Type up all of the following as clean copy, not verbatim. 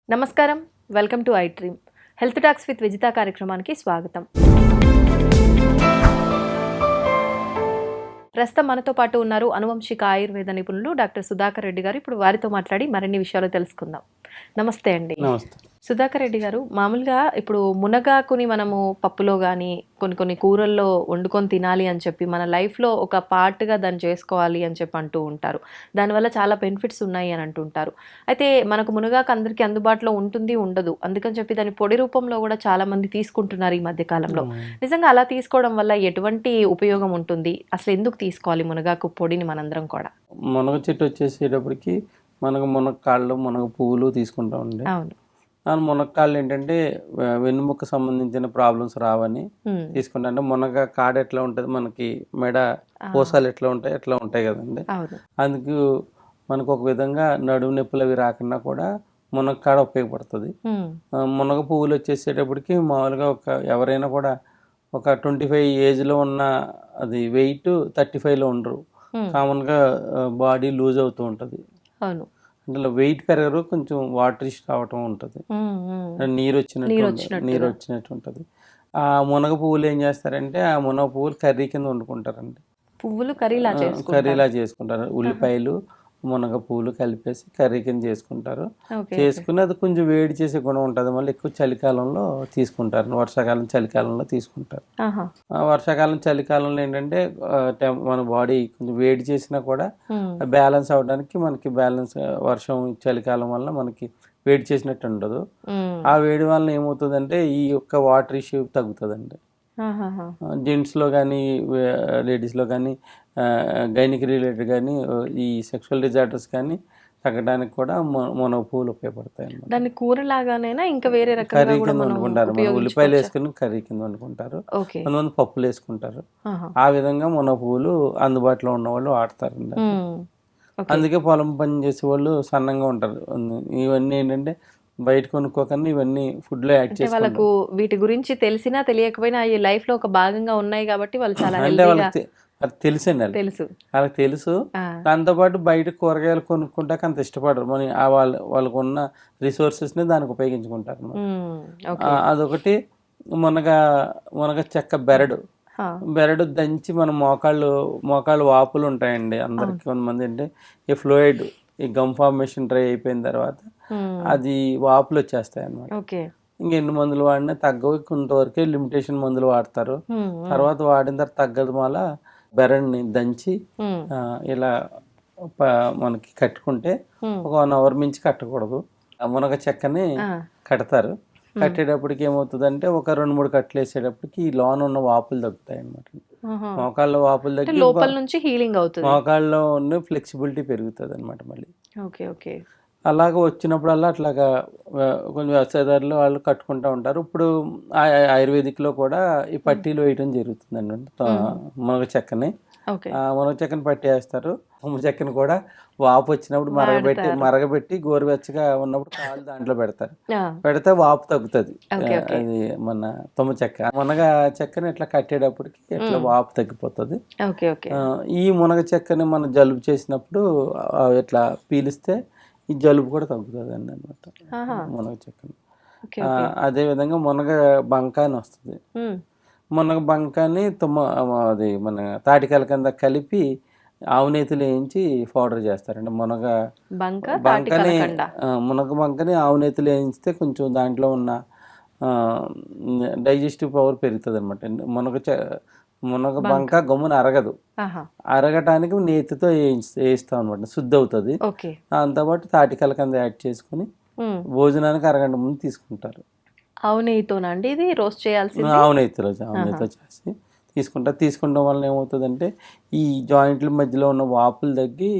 నమస్కారం, welcome to I dream. Health talks with Vijitha కార్యక్రమానికి స్వాగతం. ప్రస్తుతం మనతో పాటు ఉన్నారు అనువంశిక ఆయుర్వేద నిపుణులు డాక్టర్ సుధాకర్ రెడ్డి గారు. ఇప్పుడు వారితో మాట్లాడి మరిన్ని విషయాలు తెలుసుకుందాం. నమస్తే అండి. నమస్తే. సుధాకర్ రెడ్డి గారు, మామూలుగా ఇప్పుడు మునగాకుని మనము పప్పులో కానీ కొన్ని కూరల్లో వండుకొని తినాలి అని చెప్పి మన లైఫ్లో ఒక పార్ట్గా దాన్ని చేసుకోవాలి అని చెప్పి అంటూ ఉంటారు. దానివల్ల చాలా బెనిఫిట్స్ ఉన్నాయి అని అంటుంటారు. అయితే మనకు మునగాకు అందరికీ అందుబాటులో ఉంటుంది, ఉండదు. అందుకని చెప్పి దాని పొడి రూపంలో కూడా చాలా మంది తీసుకుంటున్నారు ఈ మధ్య కాలంలో. నిజంగా అలా తీసుకోవడం వల్ల ఎటువంటి ఉపయోగం ఉంటుంది? అసలు ఎందుకు తీసుకోవాలి మునగాకు పొడిని మనందరం కూడా? మునగ చెట్టు వచ్చేసేటప్పటికి మనకు మునక్కాళ్ళు, మునగ పువ్వులు తీసుకుంటామండి. అవును. మునక్కాళ్ళు ఏంటంటే వెన్నుముక్క సంబంధించిన ప్రాబ్లమ్స్ రావని తీసుకుంటా. అంటే మునగ కాడ ఎట్లా ఉంటుంది, మనకి మెడ పూసాలు ఎట్లా ఉంటాయి కదండి. అందుకు మనకు ఒక విధంగా నడుము నొప్పులు అవి రాకుండా కూడా మునక్కాడ ఉపయోగపడుతుంది. మునగ పువ్వులు వచ్చేసేటప్పటికి మామూలుగా ఎవరైనా కూడా ఒక 25 ఏజ్లో ఉన్న అది వెయిట్ 35లో ఉండరు. కామన్గా బాడీ లూజ్ అవుతూ ఉంటుంది. అందులో వెయిట్ పెరగరు, కొంచెం వాటరిష్ రావటం ఉంటుంది, నీరు వచ్చినట్టు ఉంటుంది. ఆ మునగ పువ్వులు ఏం చేస్తారంటే ఆ మునగ పువ్వులు కర్రీ కింద వండుకుంటారండి. పువ్వులు కర్రీలా చేసుకుంటారు. ఉల్లిపాయలు మునగ పువ్వులు కలిపేసి కర్రీ కింద చేసుకుంటారు. చేసుకుని అది కొంచెం వేడి చేసే గుణం ఉంటుంది. మళ్ళీ ఎక్కువ చలికాలంలో తీసుకుంటారు, వర్షాకాలం చలికాలంలో తీసుకుంటారు. వర్షాకాలం చలికాలంలో ఏంటంటే మన బాడీ కొంచెం వేడి చేసినా కూడా బ్యాలెన్స్ అవడానికి మనకి వర్షం చలికాలం వల్ల మనకి వేడి చేసినట్టు ఉండదు. ఆ వేడి వల్ల ఏమవుతుందంటే ఈ యొక్క వాటర్ ఇష్యూ తగ్గుతుందండి. జెంట్స్లో కానీ లేడీస్లో కానీ గైనిక్ రిలేటెడ్ కానీ ఈ సెక్షువల్ డిజార్డర్స్ కానీ తగ్గడానికి కూడా మునగ పువ్వులు ఉపయోగపడతాయి. దాన్ని కూరలాగానైనా ఇంకా వేరే కర్రీ కింద వండుకుంటారు. ఉల్లిపాయలు వేసుకుని కర్రీ కింద వండుకుంటారు, కొంతమంది పప్పులు వేసుకుంటారు. ఆ విధంగా మునగ పువ్వులు అందుబాటులో ఉన్న వాళ్ళు వాడతారండి. అందుకే పొలం పని చేసే వాళ్ళు సన్నంగా ఉంటారు. ఇవన్నీ ఏంటంటే బయట కొనుక్కోకన్నా ఇవన్నీ ఫుడ్ లో యాడ్ చేసి వాళ్ళకు వీటి గురించి తెలిసినా తెలియకపోయినా ఈ లైఫ్ లో ఒక భాగంగా ఉన్నాయి కాబట్టి వాళ్ళు చాలా తెలుసు. వాళ్ళకి తెలుసు. దాంతోపాటు బయట కూరగాయలు కొనుక్కుంటాక అంత ఇష్టపడరు. మన వాళ్ళకు ఉన్న రిసోర్సెస్ ని దానికి ఉపయోగించుకుంటారు. అదొకటి. మునగ చెక్క బెరడు దంచి మన మోకాళ్ళు వాపులు ఉంటాయండి అందరికి. కొంతమంది అంటే ఈ ఫ్లూయిడ్, ఈ గమ్ ఫార్మేషన్ డ్రై అయిపోయిన తర్వాత అది వాపులు వచ్చేస్తాయి అన్నమాట. ఇంకెన్ని మందులు వాడినా తగ్గవు. కొంతవరకే లిమిటేషన్ మందులు వాడతారు. తర్వాత వాడిన తర్వాత తగ్గదు. మళ్ళా బెరడ్ని దంచి ఇలా మనకి కట్టుకుంటే ఒక 1 hour మించి కట్టకూడదు. మునగ చెక్కని కడతారు. కట్టేటప్పటికి ఏమవుతుందంటే ఒక 2-3 కట్టలు వేసేటప్పటికి ఈ లోన ఉన్న వాపులు తగ్గుతాయి అన్నమాట. మోకాళ్ళ వాపులు తగ్గి లోపల నుంచి హీలింగ్ అవుతుంది. మోకాళ్ళలో ఉన్న ఫ్లెక్సిబిలిటీ పెరుగుతుంది అనమాట. మళ్ళీ అలాగా వచ్చినప్పుడల్లా అట్లాగా కొంచెం వ్యవసాయదారులు వాళ్ళు కట్టుకుంటూ ఉంటారు. ఇప్పుడు ఆయుర్వేదిక్లో కూడా ఈ పట్టీలు వేయటం జరుగుతుందండి. మునగ చెక్కని పట్టి వేస్తారు. మునగ చెక్కని కూడా వాపు వచ్చినప్పుడు మరగబెట్టి గోరువెచ్చగా ఉన్నప్పుడు కాలు దాంట్లో పెడితే వాపు తగ్గుతుంది. అది మన తుమ్మ చెక్క. మునగ చెక్కని ఇట్లా కట్టేటప్పటికి ఇట్లా వాపు తగ్గిపోతుంది. ఈ మునగ చెక్కని మనం జలుబు చేసినప్పుడు ఇట్లా పీలిస్తే ఈ జలుబు కూడా తగ్గుతుంది అండి అనమాట మునగ చెక్కని. అదేవిధంగా మునగ బంక అని వస్తుంది. మునగ బంకాని అది మన తాటికాయల కింద కలిపి ఆవునేతిలో వేయించి పౌడర్ చేస్తారండి. మునగ బంకని ఆవునేతిలో వేయిస్తే కొంచెం దాంట్లో ఉన్న డైజెస్టివ్ పవర్ పెరుగుతుంది అనమాట. మునగ బంక గమ్మున అరగదు. అరగటానికి నేతితో వేయిస్తాం అనమాట, శుద్ధి అవుతుంది. దాంతోపాటు తాటికాయల కింద యాడ్ చేసుకుని భోజనానికి అరగంట ముందు తీసుకుంటారు. ఆవు నెయ్యితోనండి ఇది రోస్ట్ చేయాల్సింది? ఆవు నెయ్యితో చేసి తీసుకుంటాం వల్ల ఏమవుతుందంటే ఈ జాయింట్ల మధ్యలో ఉన్న వాపులు తగ్గి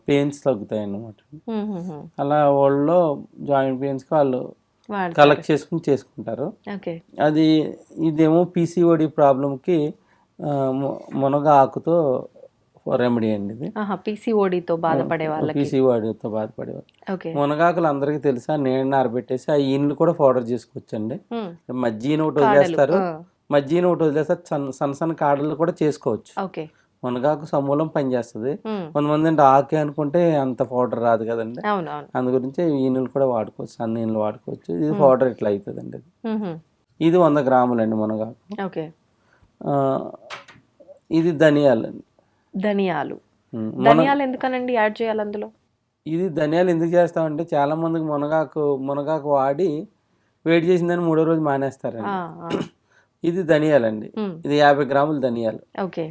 పెయిన్స్ తగ్గుతాయి అన్నమాట. అలా వాళ్ళలో జాయింట్ పెయిన్స్కి వాళ్ళు కలెక్ట్ చేసుకుంటారు. ఇదేమో పీసీఓడి ప్రాబ్లంకి మునగ ఆకుతో రెమెడీ అండి ఇది. పీసీఓడితో బాధపడే వాళ్ళు మునగాకులు అందరికీ తెలుసా, నీళ్ళని ఆరబెట్టేసి ఆ ఈన్లు కూడా పౌడర్ చేసుకోవచ్చు అండి. మజ్జిగని ఒకటి వదిలేస్తారు, సన్న సన్న కాడలు కూడా చేసుకోవచ్చు. మునగాకు సమూలం పనిచేస్తుంది. ఉమ్, కొంతమంది అంటే ఆకే అనుకుంటే అంత పౌడర్ రాదు కదండి. అవునవును. అందు గురించి ఈనులు కూడా వాడుకోవచ్చు, సన్న ఈనులు వాడుకోవచ్చు. ఇది ఉమ్, పౌడర్ ఇట్లా అవుతుందండి. ఉహుం, ఇది 100 గ్రాములండి మునగాకు. ఓకే. ఆ, ఇది ధనియాలండి. ధనియాలు. మున ధనియాలు ఎందుకనండి యాడ్ చేయాలి అందులో? ఇది ధనియాలు ఎందుకు చేస్తామంటే చాలా మందికి మునగాకు వాడి వేడి చేసిందని 3వ రోజు ఆ, మానేస్తారండి. ఆ, ఇది ధనియాలండి. ఉమ్, ఇది 50 గ్రాములు ధనియాలు. ఓకే.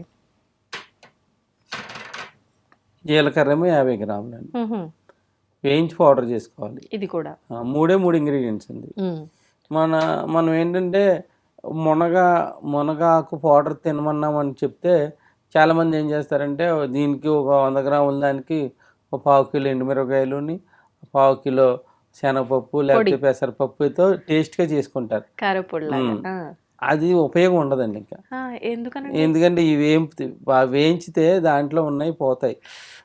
జీలకర్ర ఏమో 50 గ్రాములండి. ఉహుం, వేయించి పౌడర్ చేసుకోవాలి. ఇది కూడా. మూడే 3 ఇంగ్రీడియంట్స్ అండి. ఉమ్, మనం ఏంటంటే మునగాకు పౌడర్ తినమన్నామని చెప్తే చాలామంది ఏం చేస్తారంటే దీనికి ఒక 100 గ్రాముల దానికి ఒక 1/2 కిలో ఎండుమిరపకాయలుని, 1/2 కిలో శనగపప్పు లేకపోతే పెసరపప్పుతో టేస్ట్గా చేసుకుంటారు. కారపొడి లాగా. అది ఉపయోగం ఉండదండి ఇంకా. ఎందుకనండి? ఎందుకంటే ఇవి వేయించితే దాంట్లో ఉన్నాయి పోతాయి.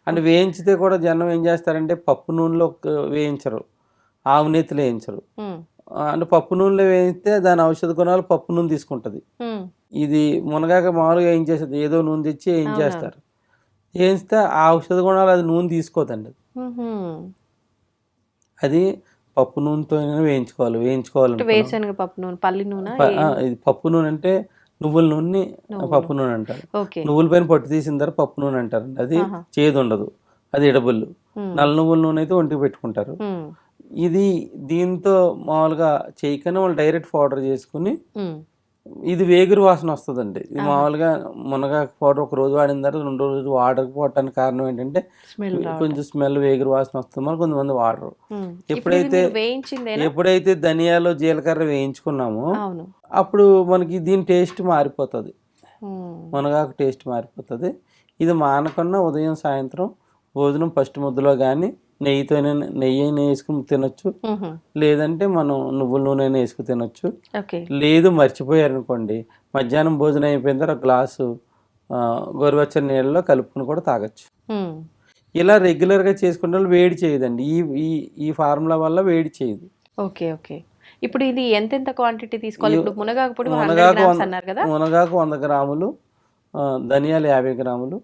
అంటే వేయించితే కూడా జనం ఏం చేస్తారంటే పప్పు నూనెలో వేయించరు, ఆవు నేతిలో వేయించరు. ఉమ్, అంటే పప్పు నూనెలో వేయిస్తే దాని ఔషధ గుణాలు పప్పు నూనె తీసుకుంటుంది. ఉమ్, ఇది మునగాక మామూలుగా ఏం చేస్తుంది, ఏదో నూనె తెచ్చి ఏం అవునవును. చేస్తారు, వేయిస్తే ఆ ఔషధ గుణాలు అది నూనె తీసుకోదండి. ఉహుం. అది పప్పు నూనెతో వేయించుకోవాలి. వేరుశనగ పప్పు నూనె, పల్లి నూనె? ఇది పప్పు నూనె అంటే నువ్వుల నూనె పప్పు నూనె అంటారు. ఓకే. నువ్వుల పైన పట్టు తీసిన తర్వాత పప్పు నూనె అంటారండి. అది ఆహా. చేదు ఉండదు, అది ఎడబుల్. ఉమ్, నల్ల నువ్వుల నూనె అయితే ఒంటికి పెట్టుకుంటారు. ఉమ్, ఇది దీంతో మామూలుగా చేయకనే వాళ్ళు డైరెక్ట్ పౌడర్ చేసుకుని ఉమ్, ఇది వేగురు వాసన వస్తుందండి. ఇది ఆహా. మామూలుగా మునగాకు పౌడర్ ఒక రోజు వాడిన తర్వాత 2వ రోజు వాడకపోవటానికి కారణం ఏంటంటే స్మెల్ కొంచెం స్మెల్ వేగురు వాసన వస్తుంది, మరి కొంతమంది వాడరు. ఇప్పుడు ఇది ఎప్పుడైతే మీరు వేయించిందేనా? ఎప్పుడైతే ధనియాలు జీలకర్ర వేయించుకున్నామో అవును. అప్పుడు మనకి దీని టేస్ట్ మారిపోతుంది, ఉమ్, మునగాకు టేస్ట్ మారిపోతుంది. ఇది మానకుండా ఉదయం సాయంత్రం భోజనం ఫస్ట్ ముద్దలో కానీ నెయ్యి వేసుకుని తినొచ్చు, ఉహుం, లేదంటే మనం నువ్వుల నూనె వేసుకుని తినొచ్చు. ఓకే. లేదు మర్చిపోయారనుకోండి, మధ్యాహ్నం భోజనం అయిపోయిన తర్వాత ఒక గ్లాసు గోరువెచ్చని నీళ్ళలో కలుపుకుని కూడా తాగొచ్చు. ఉమ్, ఇలా రెగ్యులర్గా చేసుకునే వాళ్ళు వేడి చేయదండి. ఈ ఫార్ములా వల్ల వేడి చేయదు. ఓకే. ఓకే. ఇప్పుడు ఇది ఎంతెంత క్వాంటిటీ తీసుకోవాలి? ఇప్పుడు మునగాకు పొడి 100 గ్రామ్స్ అన్నారు కదా? మునగాకు 100 గ్రాములు, ధనియాలు 50 గ్రాములు,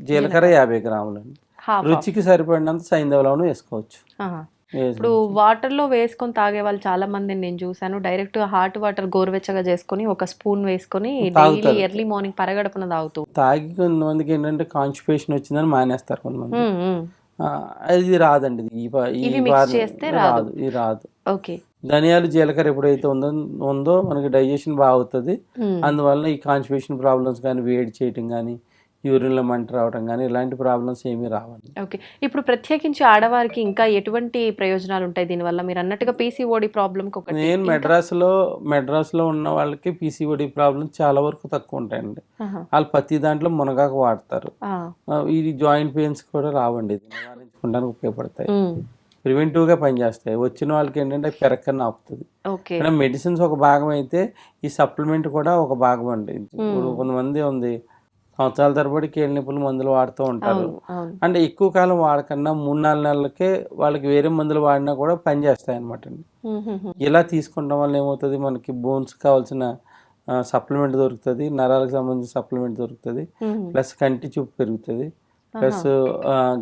జీలకర్ర 50 గ్రాములు అండి. హాఫ్. రుచికి సరిపడినంత సైంధవ వేసుకోవచ్చు. ఆహా. ఇప్పుడు వాటర్లో వేసుకొని తాగే వాళ్ళు చాలా మందిని నేను చూసాను. డైరెక్ట్ హాట్ వాటర్ గోరువెచ్చగా చేసుకొని ఒక స్పూన్ వేసుకొని డైలీ ఎర్లీ మార్నింగ్ పరగడపున తాగుతూ. తాగి కొంతమందికి ఏంటంటే కాన్స్టిపేషన్ వచ్చిందని మానేస్తారు కొంతమంది. ఉమ్, ఉమ్. అది రాదండి. ఇవి మిక్స్ చేస్తే రాదు. ఇది రాదు. ఓకే. ధనియాలు జీలకర్ర ఎప్పుడైతే ఉందో మనకి డైజెషన్ బాగా అవుతుంది. ఉమ్, అందువల్ల ఈ కాన్స్టిపేషన్ ప్రాబ్లమ్స్ కానీ, వేడి చేయటం కానీ, యూరిన్లో మంట రావడం కానీ ఇలాంటి ప్రాబ్లమ్స్ ఏమీ రావండి. ఓకే. ఇప్పుడు ప్రత్యేకించి ఆడవారికి ఇంకా ఎటువంటి ప్రయోజనాలు ఉంటాయి దీనివల్ల? మీరు అన్నట్టుగా పీసీఓడి ప్రాబ్లంకి ఒకటి. నేను మెడ్రాస్లో ఉన్న వాళ్ళకి పీసీఓడి ప్రాబ్లమ్స్ చాలా వరకు తక్కువ ఉంటాయండి. ఆహా. వాళ్ళు ప్రతి దాంట్లో మునగాకు వాడతారు. ఆ. ఇది జాయింట్ పెయిన్స్ కూడా రావండి, ఇది నివారించుకోవడానికి ఉపయోగపడతాయి, ఉమ్, ప్రివెంటివ్గా పనిచేస్తాయి. వచ్చిన వాళ్ళకి ఏంటంటే పెరక్కని ఆపుతుంది. ఓకే. అంటే మెడిసిన్స్ ఒక భాగం అయితే ఈ సప్లిమెంట్ కూడా ఒక భాగం అండి. ఇప్పుడు కొంతమంది ఉంది సంవత్సరాల తరబడి కీళ్ళ నొప్పులు మందులు వాడుతూ ఉంటారు. అవును, అవును. అంటే ఎక్కువ కాలం వాడకన్నా 3-4 నెలలకే వాళ్ళకి వేరే మందులు వాడినా కూడా పనిచేస్తాయి అనమాట అండి. ఉహుహు. ఇలా తీసుకుంటాం వల్ల ఏమవుతుంది, మనకి బోన్స్ కావాల్సిన సప్లిమెంట్ దొరుకుతుంది, నరాలకు సంబంధించిన సప్లిమెంట్ దొరుకుతుంది, ఉహు. ప్లస్ కంటి చూపు పెరుగుతుంది, ప్లస్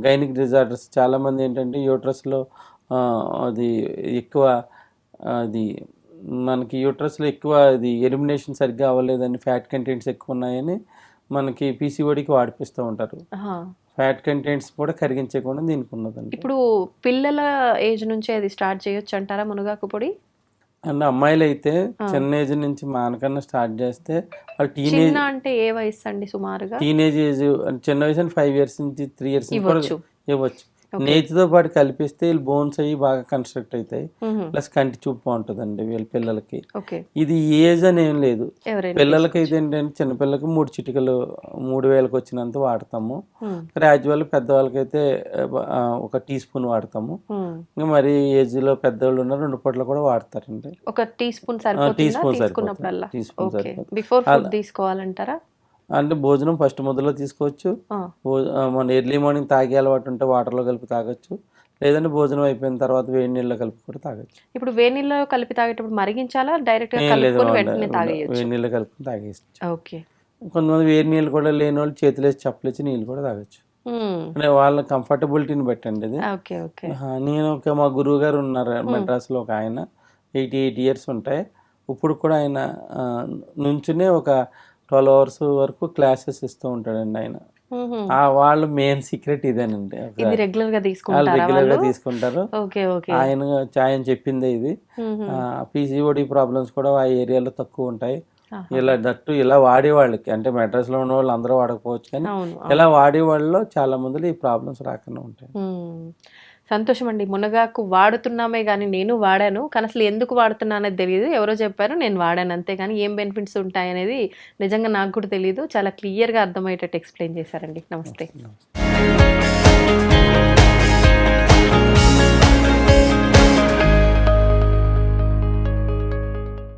గైనిక్ డిజార్డర్స్ చాలామంది ఏంటంటే యూట్రస్లో అది ఎక్కువ అది మనకి యూట్రస్లో ఎక్కువ అది ఎలిమినేషన్ సరిగ్గా అవ్వలేదని, ఫ్యాట్ కంటెంట్స్ ఎక్కువ ఉన్నాయని మనకి పీసీఓడికి వాడిపిస్తూ ఉంటారు. ఆహా. ఫ్యాట్ కంటెంట్స్ కూడా కరిగించకుండా దీనికి ఉన్నదండి. ఇప్పుడు పిల్లల ఏజ్ నుంచే అది స్టార్ట్ చేయొచ్చు అంటారా మునగాకు పొడి? అండ్ అమ్మాయిలు అయితే చిన్న ఏజ్ నుంచి మానకన్నా స్టార్ట్ చేస్తే వాళ్ళు చిన్న అంటే ఏ వయసు అండి సుమారుగా? టీనేజ్ ఏజ్ చిన్న వయసు 5 years నుంచి 3 years నుంచి కూడా ఇవ్వచ్చు. ఇవ్వచ్చు. నేతితో పాటు కలిపిస్తే వీళ్ళు బోన్స్ అయ్యి బాగా కన్స్ట్రక్ట్ అవుతాయి, ఉహు. ప్లస్ కంటి చూపు బాగుంటుందండి వీళ్ళ పిల్లలకి. ఓకే. ఇది ఏజ్ అని ఏం లేదు, ఎవరైనా పిల్లలకి అయితే ఏంటంటే చిన్నపిల్లలకి 3 చిటికలు 3000కి వచ్చినంత వాడతాము. ఉమ్, గ్రాడ్యువల్ పెద్దవాళ్ళకైతే ఒక టీ స్పూన్ వాడతాము. ఉమ్. ఇంకా మరి ఏజ్లో పెద్దవాళ్ళు ఉన్న 2 పూటలు కూడా వాడతారండి. ఒక టీ స్పూన్ టీ సరిపోతుందా స్పూన్ తీసుకున్నప్పుడల్లా? Tea spoon okay. సరిపోతుంది. బిఫోర్ ఫుడ్ తీసుకోవాలంటారా? అంటే భోజనం ఫస్ట్ ముద్దలో తీసుకోవచ్చు, ఆ. మన ఎర్లీ మార్నింగ్ తాగే అలవాటు ఉంటే వాటర్లో కలిపి తాగొచ్చు, లేదంటే భోజనం అయిపోయిన తర్వాత వేడి నీళ్ళలో కలిపి కూడా తాగొచ్చు. ఇప్పుడు వేడి నీళ్ళలో కలిపి తాగేటప్పుడు మరిగించాలా, డైరెక్ట్ గా ఏం లేదు, కలుపుకొని వెంటనే తాగేయచ్చు? వేడి నీళ్ళు కలిపి తాగేసి. ఓకే. కొంతమంది వేడి నీళ్ళు కూడా లేని వాళ్ళు చేతులు వేసి చప్పలేసి నీళ్ళు కూడా తాగొచ్చు. అంటే వాళ్ళ కంఫర్టబిలిటీని బట్టండి ఇది. Okay okay. నేను మా గురువు గారు ఉన్నారు మెడ్రాస్లో, ఒక ఆయన 88 ఇయర్స్ ఉంటాయి. ఇప్పుడు కూడా ఆయన నుంచునే ఒక 12 hours వరకు క్లాసెస్ ఇస్తూ ఉంటాడండి ఆయన. వాళ్ళ మెయిన్ సీక్రెట్ ఇదేనండి. ఇది రెగ్యులర్ గా వాళ్ళు రెగ్యులర్గా తీసుకుంటారు. Okay okay. ఆయన చెప్పిందే ఇది. పీసీఓడి ప్రాబ్లమ్స్ కూడా ఆ ఏరియాలో తక్కువ ఉంటాయి. ఇలా వాడేవాళ్ళకి, అంటే మెడ్రాస్లో ఉన్న వాళ్ళు అందరూ వాడకపోవచ్చు, కానీ ఇలా వాడేవాళ్ళలో చాలా మందిలో ఈ ప్రాబ్లమ్స్ రాకుండా ఉంటాయి. సంతోషం అండి. మునగాకు వాడుతున్నామే కానీ నేను వాడాను, కానీ అసలు ఎందుకు వాడుతున్నా అనేది తెలియదు. ఎవరో చెప్పారు, నేను వాడాను అంతే, కానీ ఏం బెనిఫిట్స్ ఉంటాయి అనేది నిజంగా నాకు కూడా తెలియదు. చాలా క్లియర్గా అర్థమయ్యేటట్టు ఎక్స్ప్లెయిన్ చేశారండి. నమస్తే.